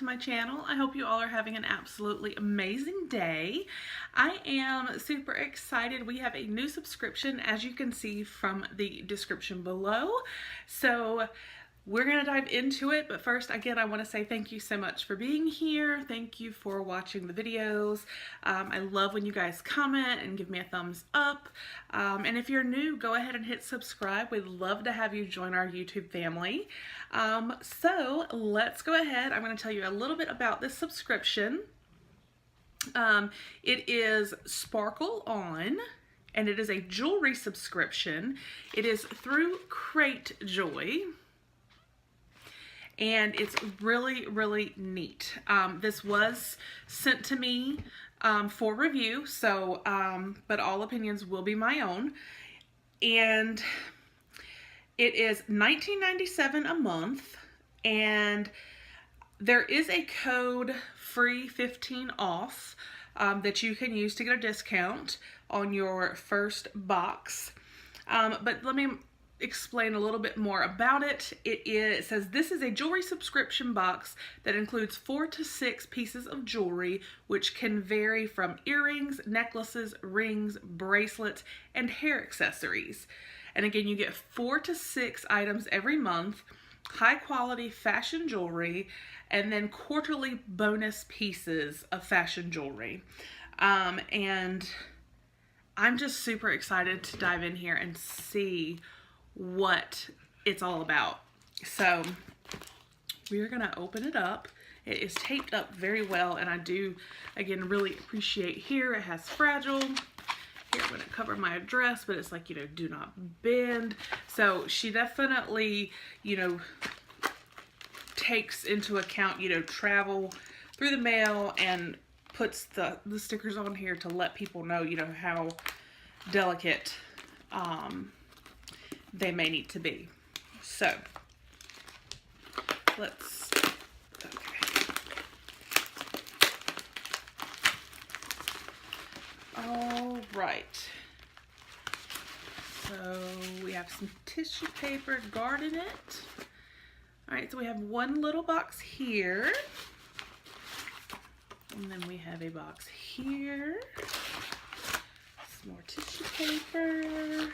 to my channel. I hope you all are having an absolutely amazing day. I am super excited. We have a new subscription, as you can see from the description below. So we're going to dive into it, but first, again, I want to say thank you so much for being here. Thank you for watching the videos. I love when you guys comment and give me a thumbs up. And if you're new, go ahead and hit subscribe. We'd love to have you join our YouTube family. So let's go ahead. I'm going to tell you a little bit about this subscription. It is Sparkle On, and it is a jewelry subscription. It is through Crate Joy. And it's really, really neat. This was sent to me for review, so, but all opinions will be my own. And it is $19.97 a month, and there is a code free 15 off that you can use to get a discount on your first box. But let me explain a little bit more about it. It says this is a jewelry subscription box that includes 4 to 6 pieces of jewelry, which can vary from earrings, necklaces, rings, bracelets, and hair accessories. And again, you get 4 to 6 items every month, high quality fashion jewelry, and then quarterly bonus pieces of fashion jewelry. And I'm just super excited to dive in here and see what it's all about. So we're gonna open it up. It is taped up very well, and I do, again, really appreciate here. It has fragile. Here, I'm gonna cover my address, but it's like, you know, do not bend. So she definitely, you know, takes into account, you know, travel through the mail and puts the stickers on here to let people know, you know, how delicate they may need to be. So let's, okay. All right. So we have some tissue paper guarding it. All right, so we have one little box here. And then we have a box here. Some more tissue paper.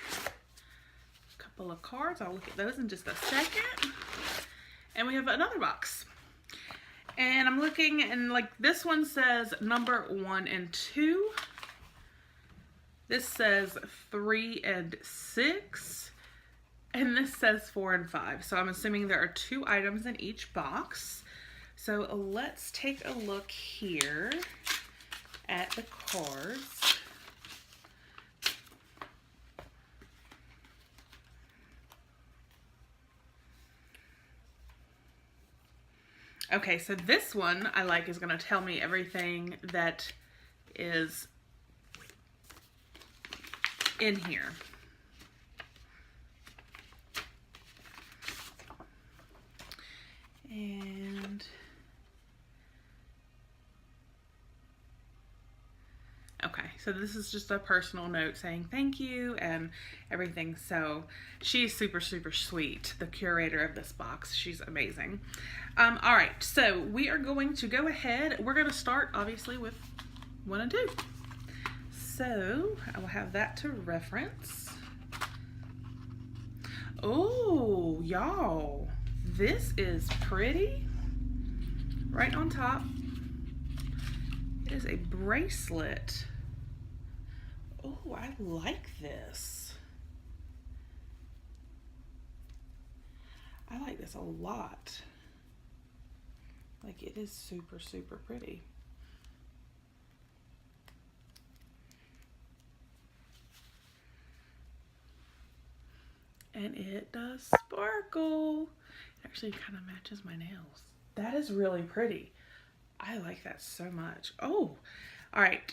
Couple of cards. I'll look at those in just a second. And we have another box. And I'm looking, and like this one says number 1 and 2. This says 3 and 6. And this says 4 and 5. So I'm assuming there are 2 items in each box. So let's take a look here at the cards. Okay, so this one I like is going to tell me everything that is in here. And okay, so this is just a personal note saying thank you and everything. So she's super, super sweet, the curator of this box. She's amazing. All right, so we are going to go ahead. We're going to start, obviously, with 1 and 2. So I will have that to reference. Oh, y'all, this is pretty. Right on top, it is a bracelet. Oh, I like this. I like this a lot. Like, it is super, super pretty. And it does sparkle. It actually kind of matches my nails. That is really pretty. I like that so much. Oh, all right.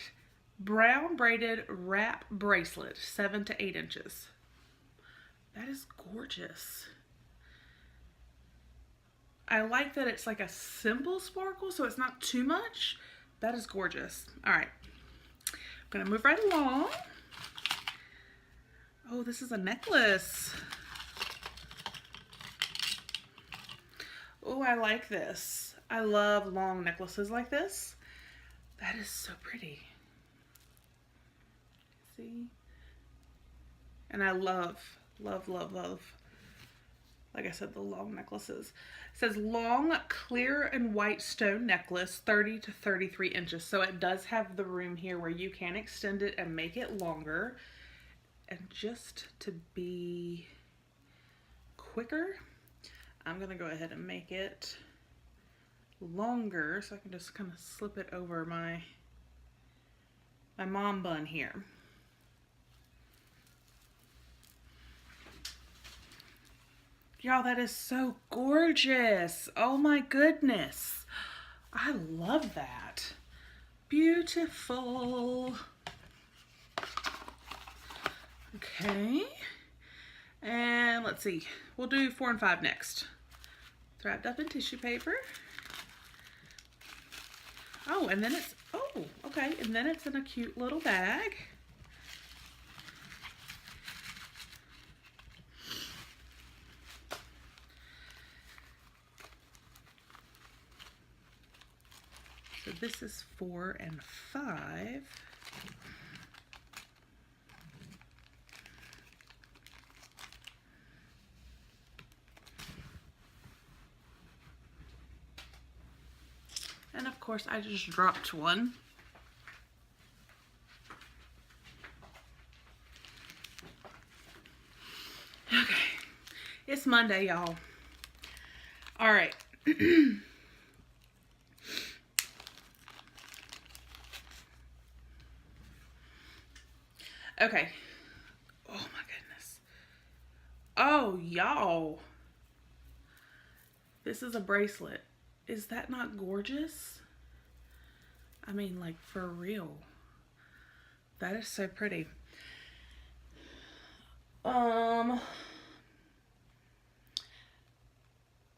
Brown braided wrap bracelet, 7 to 8 inches. That is gorgeous. I like that it's like a simple sparkle, so it's not too much. That is gorgeous. All right, I'm gonna move right along. Oh, this is a necklace. Oh, I like this. I love long necklaces like this. That is so pretty. See? And I love, love, love, love, like I said, the long necklaces. It says long, clear and white stone necklace, 30 to 33 inches. So it does have the room here where you can extend it and make it longer. And just to be quicker, I'm gonna go ahead and make it longer so I can just kind of slip it over my mom bun here. Y'all, that is so gorgeous. Oh my goodness. I love that. Beautiful. Okay. And let's see. We'll do 4 and 5 next. It's wrapped up in tissue paper. Oh, and then it's, oh, okay. And then it's in a cute little bag. So this is 4 and 5. And of course I just dropped one. Okay, it's Monday, y'all. All right. Okay. Oh my goodness. Oh, y'all. This is a bracelet. Is that not gorgeous? I mean, like, for real. That is so pretty.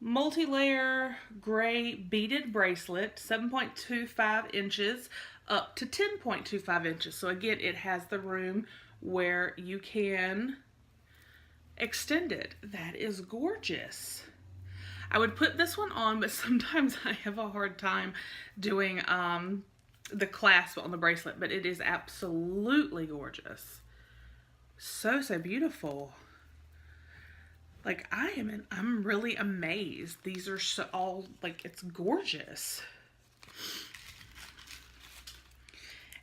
Multi-layer gray beaded bracelet, 7.25 inches up to 10.25 inches. So again, it has the room where you can extend it. That is gorgeous. I would put this one on, but sometimes I have a hard time doing the clasp on the bracelet, but it is absolutely gorgeous. So, so beautiful. Like, I'm really amazed. These are so all, like, it's gorgeous.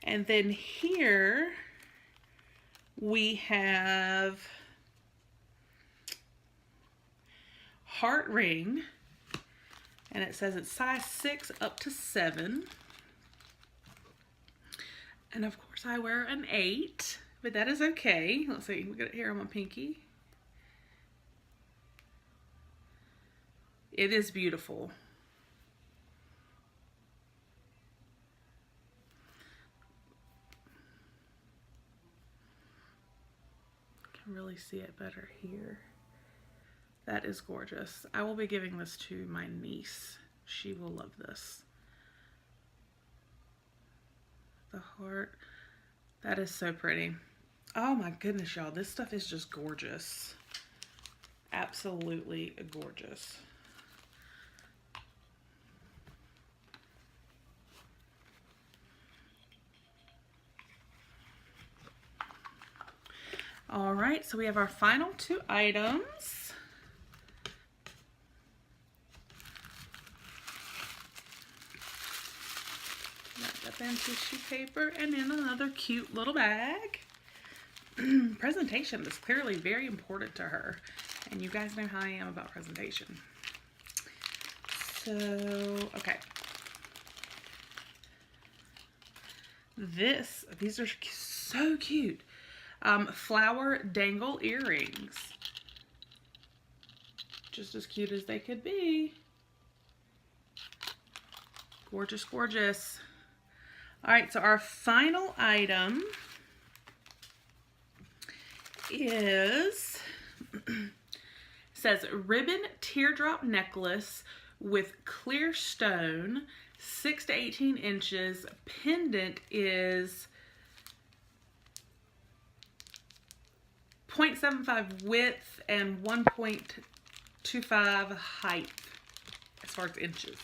And then here we have heart ring, and it says it's size 6 up to 7. And of course I wear an 8, but that is okay. Let's see, we got it here on my pinky. It is beautiful. I can really see it better here. That is gorgeous. I will be giving this to my niece. She will love this. The heart. That is so pretty. Oh my goodness, y'all. This stuff is just gorgeous. Absolutely gorgeous. All right, so we have our final 2 items. Wrapped up in tissue paper and in another cute little bag. Presentation is clearly very important to her, and you guys know how I am about presentation. So, okay. These are so cute. Flower dangle earrings. Just as cute as they could be. Gorgeous, gorgeous. All right, so our final item is, says ribbon teardrop necklace with clear stone, 6 to 18 inches. Pendant is 0.75 width and 1.25 height as far as inches.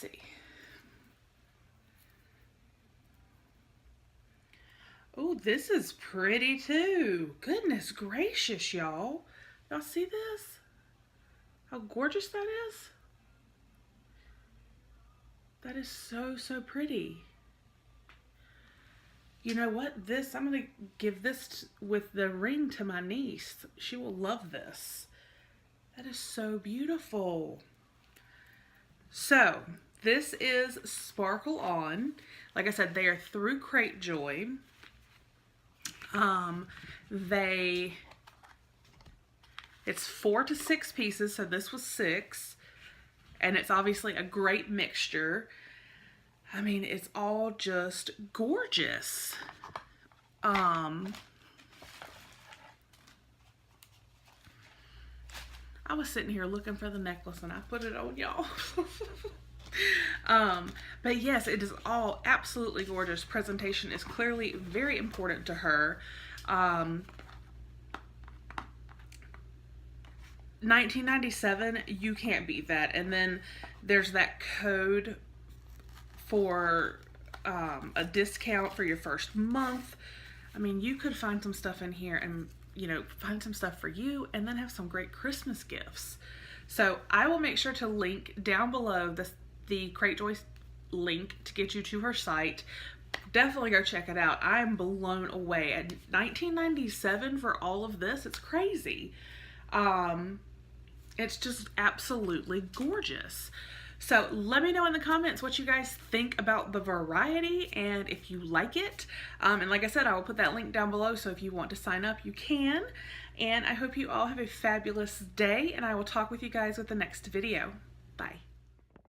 see. Oh, this is pretty too. Goodness gracious, y'all. Y'all see this? How gorgeous that is? That is so, so pretty. You know what? I'm going to give this with the ring to my niece. She will love this. That is so beautiful. So, this is Sparkle On. Like I said, they are through Crate Joy. It's 4 to 6 pieces, so this was 6. And it's obviously a great mixture. I mean, it's all just gorgeous. I was sitting here looking for the necklace and I put it on, y'all. But yes, it is all absolutely gorgeous. Presentation is clearly very important to her. 1997, you can't beat that. And then there's that code for a discount for your first month. I mean, you could find some stuff in here and, you know, find some stuff for you and then have some great Christmas gifts. So I will make sure to link down below the Crate Joy link to get you to her site. Definitely go check it out. I'm blown away. At $19.97 for all of this, it's crazy. It's just absolutely gorgeous. So let me know in the comments what you guys think about the variety and if you like it. And like I said, I will put that link down below, so if you want to sign up, you can. And I hope you all have a fabulous day, and I will talk with you guys with the next video. Bye.